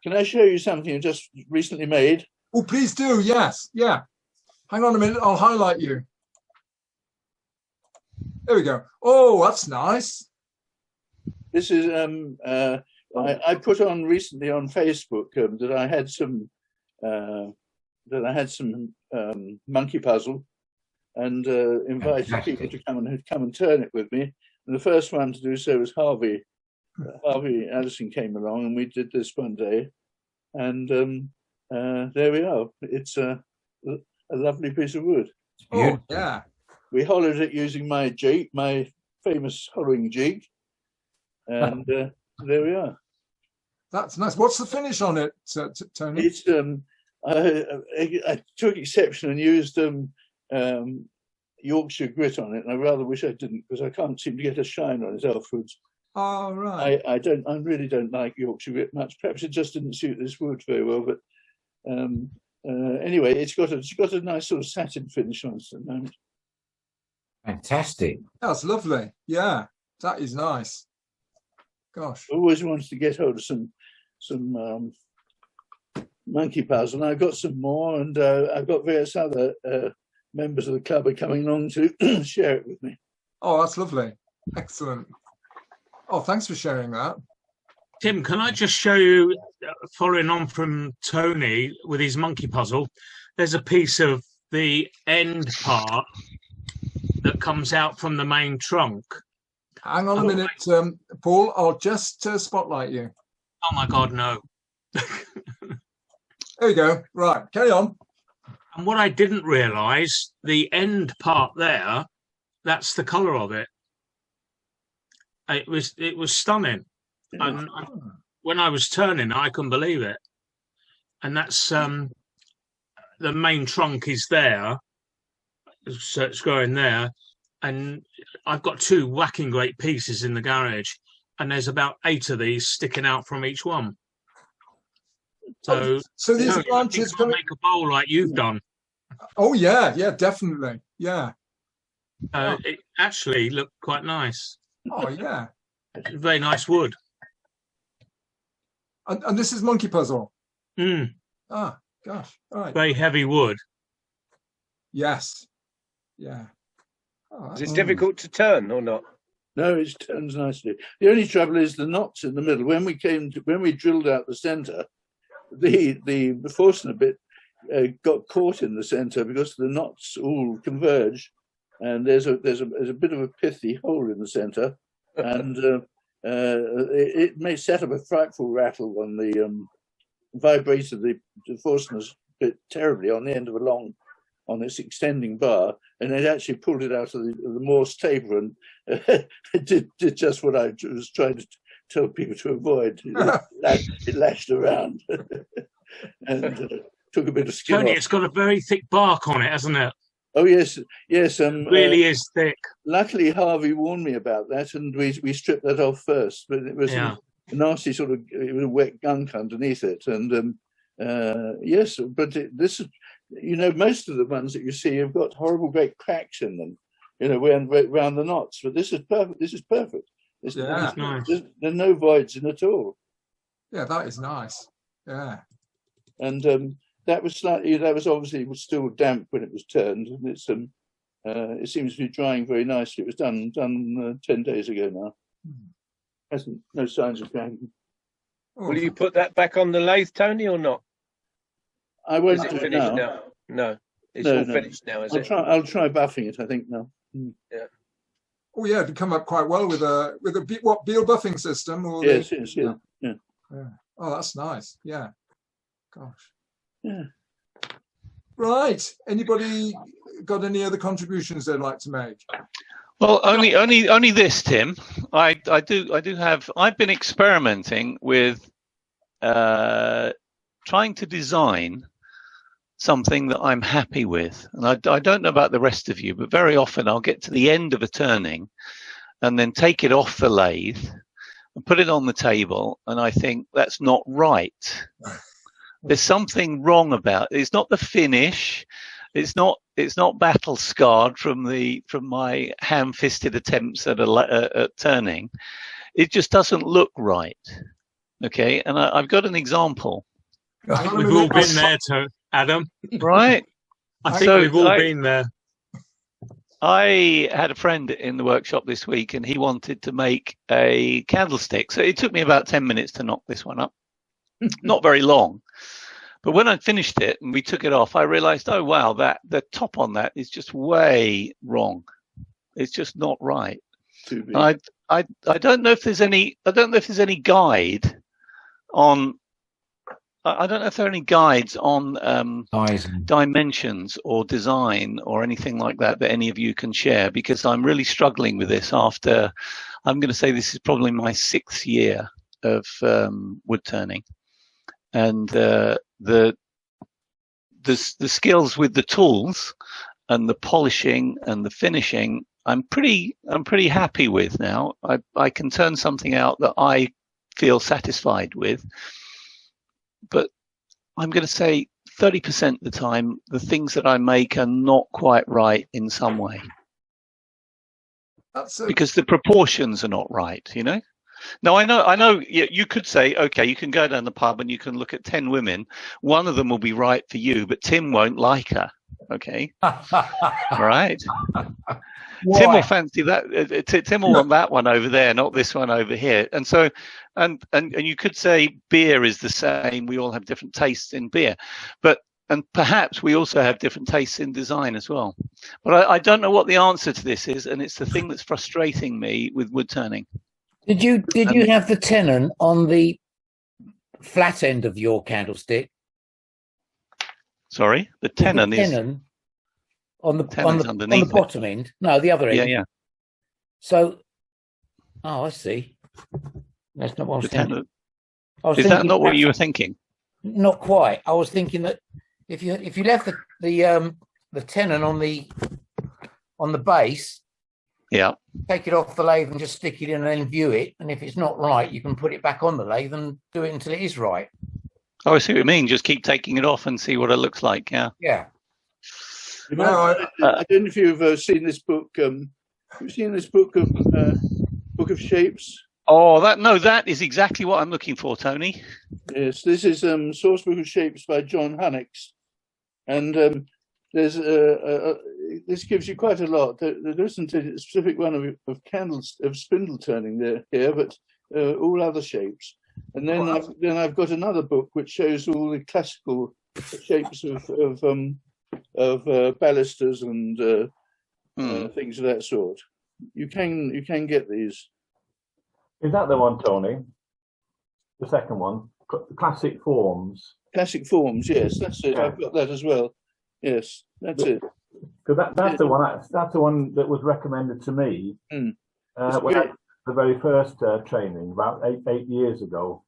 Can I show you something I just recently made? Oh, please do. Yes. Yeah. Hang on a minute. I'll highlight you. There we go. Oh, that's nice. This is I put on recently on Facebook that I had some monkey puzzle, and invited people to come and turn it with me. And the first one to do so was Harvey. Harvey Allison came along, and we did this one day. And there we are. It's a lovely piece of wood. Oh yeah. We hollowed it using my jig, my famous hollowing jig, and there we are. That's nice. What's the finish on it, Tony? It's I took exception and used Yorkshire grit on it, and I rather wish I didn't, because I can't seem to get a shine on it afterwards. Oh right. I really don't like Yorkshire grit much. Perhaps it just didn't suit this wood very well, but anyway, it's got a nice sort of satin finish on it at the moment. Fantastic. That's lovely. Yeah, that is nice. Gosh. I always wanted to get hold of some monkey puzzle, and I've got some more, and I've got various other members of the club are coming along to share it with me. Oh, that's lovely. Excellent. Oh, thanks for sharing that. Tim, can I just show you, following on from Tony with his monkey puzzle, there's a piece of the end part that comes out from the main trunk. Hang on a minute, Paul. I'll just spotlight you. Oh my God, no. There you go. Right, carry on. And what I didn't realise, the end part there, that's the colour of it. It was stunning. And when I was turning, I couldn't believe it. And that's the main trunk is there, so it's going there. And I've got 2 whacking great pieces in the garage, and there's about 8 of these sticking out from each one. So these branches can make a bowl like you've done. Oh yeah, definitely, yeah. It actually looked quite nice. Oh yeah, very nice wood. And this is monkey puzzle. Mm. Ah, gosh, all right. Very heavy wood. Yes, yeah. Oh, is it difficult to turn or not? No, it turns nicely. The only trouble is the knots in the middle. When we drilled out the centre, the Forstner bit got caught in the centre because the knots all converge, and there's a bit of a pithy hole in the centre, and it may set up a frightful rattle when the vibrated the Forstner's bit terribly on the end of on this extending bar, and it actually pulled it out of the Morse taper, and did just what I was trying to tell people to avoid. It lashed around and took a bit of skin Tony, off. it's got a very thick bark on it, hasn't it? Oh yes. It really is thick. Luckily, Harvey warned me about that, and we stripped that off first. But it was a nasty sort of, it was a wet gunk underneath it, and yes. But this is, most of the ones that you see have got horrible great cracks in them, around the knots. But this is perfect. This is perfect. Nice. There are no voids in it all. Yeah, that is nice. Yeah. And that was obviously still damp when it was turned, and it seems to be drying very nicely. It was done 10 days ago now. Hasn't no signs of cracking. Will you put that back on the lathe, Tony, or not? I won't do it now. No, it's all finished now. I'll try buffing it, I think, now. Yeah. Oh yeah, to come up quite well with a Beal buffing system, or yes. Oh, that's nice. Yeah. Gosh. Yeah. Right. Anybody got any other contributions they'd like to make? Well, only this, Tim. I do have. I've been experimenting with trying to design something that I'm happy with, and I don't know about the rest of you, but very often I'll get to the end of a turning, and then take it off the lathe and put it on the table, and I think that's not right. There's something wrong about it. It's not the finish. It's not battle scarred from my ham-fisted attempts at turning. It just doesn't look right. Okay, and I've got an example. I think we've all been there, Adam. Right. I think So we've all been there. I had a friend in the workshop this week, and he wanted to make a candlestick. So it took me about 10 minutes to knock this one up. Not very long. But when I finished it and we took it off, I realized, oh, wow, that the top on that is just way wrong. It's just not right. I don't know if there's any, guide on, I don't know if there are any guides on dimensions or design or anything like that any of you can share, because I'm really struggling with this after, I'm going to say this is probably my 6th year of wood turning. And the skills with the tools and the polishing and the finishing, I'm pretty happy with now. I can turn something out that I feel satisfied with. But I'm going to say 30% of the time, the things that I make are not quite right in some way. Because the proportions are not right, you know? Now, I know you could say, okay, you can go down the pub and you can look at 10 women. One of them will be right for you, but Tim won't like her. Okay. Right. Why? Tim will fancy that. Tim will want that one over there, not this one over here. And so, and you could say beer is the same. We all have different tastes in beer, and perhaps we also have different tastes in design as well. But I don't know what the answer to this is, and it's the thing that's frustrating me with wood turning. Did you have the tenon on the flat end of your candlestick? Sorry, the tenon is on the bottom end. No, the other end. Yeah. So, I see. That's not what I was thinking. Is that not what you were thinking? Not quite. I was thinking that if you left the tenon on the base, yeah, take it off the lathe and just stick it in and then view it. And if it's not right, you can put it back on the lathe and do it until it is right. Oh, I see what you mean. Just keep taking it off and see what it looks like. Yeah. Yeah. I don't know if you've seen this book. Have you seen this book of Book of Shapes? Oh, that is exactly what I'm looking for, Tony. Yes, this is Source Book of Shapes by John Hunnix, and there's this gives you quite a lot. There isn't a specific one of candles of spindle turning there here, but all other shapes. And then I've got another book which shows all the classical shapes of balusters and things of that sort. You can get these. Is that the one, Tony? The second one, classic forms. Classic forms, yes, that's it. Yeah. I've got that as well. Yes, that's it. Because that's the one. That's the one that was recommended to me when I did the very first training about eight years ago,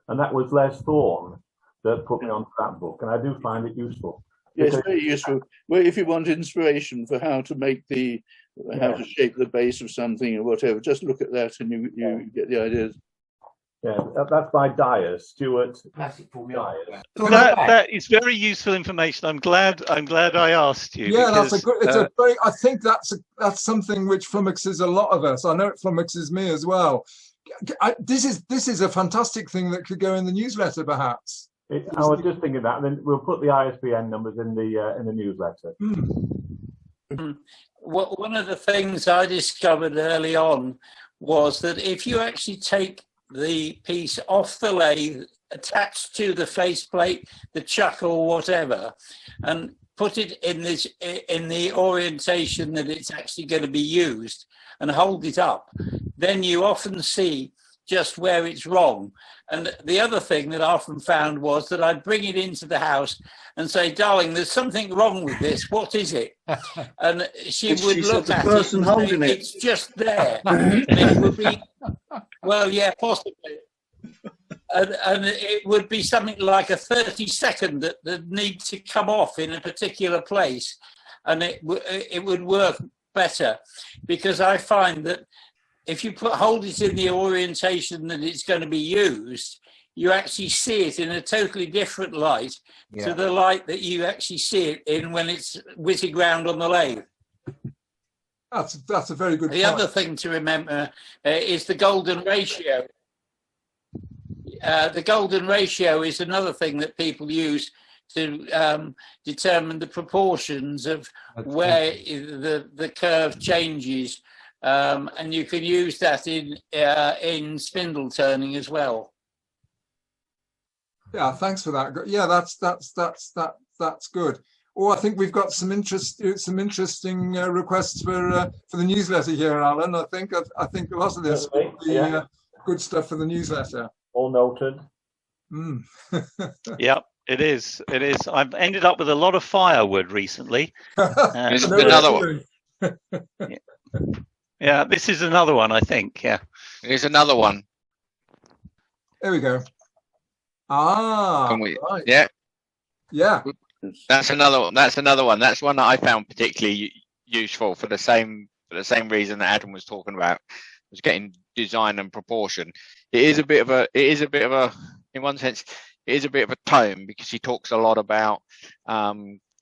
and that was Les Thorne that put me onto that book, and I do find it useful. Yes, very useful. Well, if you want inspiration for how to make how to shape the base of something or whatever, just look at that and you get the ideas. Yeah, that's by Dyers, Stuart. Classic formula. That is very useful information. I'm glad I asked you. Yeah, because, that's a good. It's a very. I think that's something which flummoxes a lot of us. I know it flummoxes me as well. This is a fantastic thing that could go in the newsletter, perhaps. I was just thinking that, and then we'll put the ISBN numbers in the newsletter. Well, one of the things I discovered early on was that if you actually take the piece off the lathe, attached to the faceplate, the chuck or whatever, and put it in the orientation that it's actually going to be used, and hold it up, then you often see just where it's wrong. And the other thing that I often found was that I'd bring it into the house and say, darling, there's something wrong with this. What is it? And she would look at it and say, it's just there. And it would be, well, yeah, possibly. And it would be something like a 30-second that needs to come off in a particular place. And it would work better, because I find that if you hold it in the orientation that it's going to be used, you actually see it in a totally different light to the light that you actually see it in when it's whizzing round on the lathe. That's a very good point. The other thing to remember is the golden ratio. the golden ratio is another thing that people use to determine the proportions of where the curve changes, and you can use that in spindle turning as well. Yeah, thanks for that. Yeah, that's good. Oh, I think we've got some interesting requests for the newsletter here, Alan. I think a lot of this will be good stuff for the newsletter. All noted. Mm. Yep, it is. It is. I've ended up with a lot of firewood recently. There's another one. Yeah, this is another one, I think. Yeah, Here's another one. There we go. Ah, Can we? right. Yeah, Yeah. that's another one. That's another one. That's one that I found particularly useful for the same reason that Adam was talking about, was getting design and proportion. It is a bit of a, in one sense, it is a bit of a tome, because he talks a lot about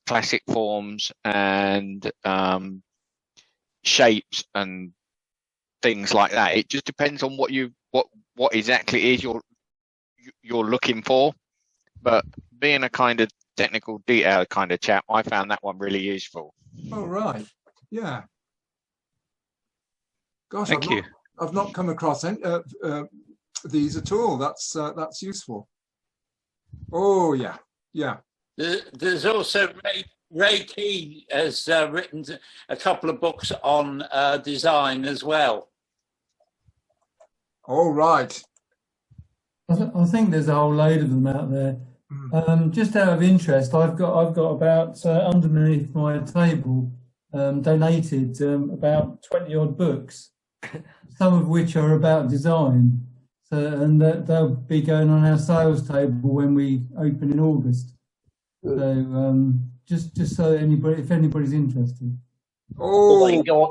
classic forms and shapes and things like that. It just depends on what exactly it is you're looking for. But being a kind of technical detail kind of chap, I found that one really useful. Oh, right. Yeah. Gosh, thank you. I've not come across these at all. That's useful. Oh, yeah. Yeah. There's also Ray Key has written a couple of books on design as well. All right. I think there's a whole load of them out there. Just out of interest, I've got about underneath my table donated about 20 odd books, some of which are about design. So, and they'll be going on our sales table when we open in August. So just so if anybody's interested. Oh,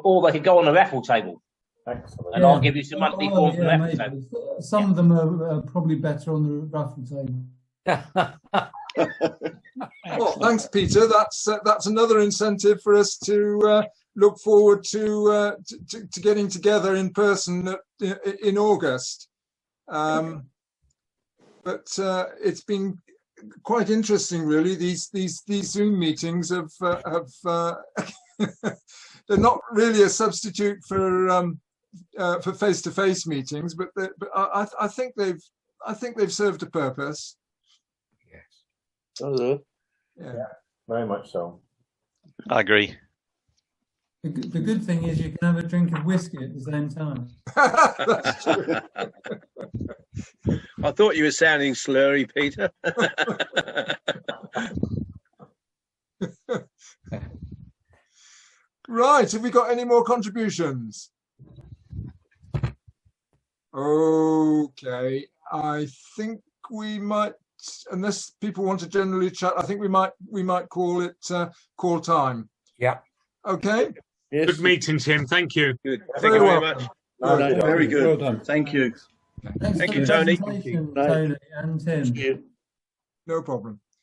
or they could go on the raffle table. Excellent. And I'll give you some money for the raffle table. Some of them are probably better on the raffle table. well, thanks, Peter. That's another incentive for us to look forward to getting together in person in August. But it's been quite interesting, really. These Zoom meetings have they're not really a substitute for face-to-face meetings, but I think they've served a purpose. Yes. Yeah, very much so. I agree. The good thing is you can have a drink of whiskey at the same time. That's true. I thought you were sounding slurry, Peter. Right, have we got any more contributions? Okay, I think we might, unless people want to generally chat, I think we might call it call time. Yeah. Okay. Yes. Good meeting, Tim. Thank you. Good. Thank you very much. Very good. Well done. Thank you. Thanks Thank for you, the Tony. presentation, Tony and Tim. No problem.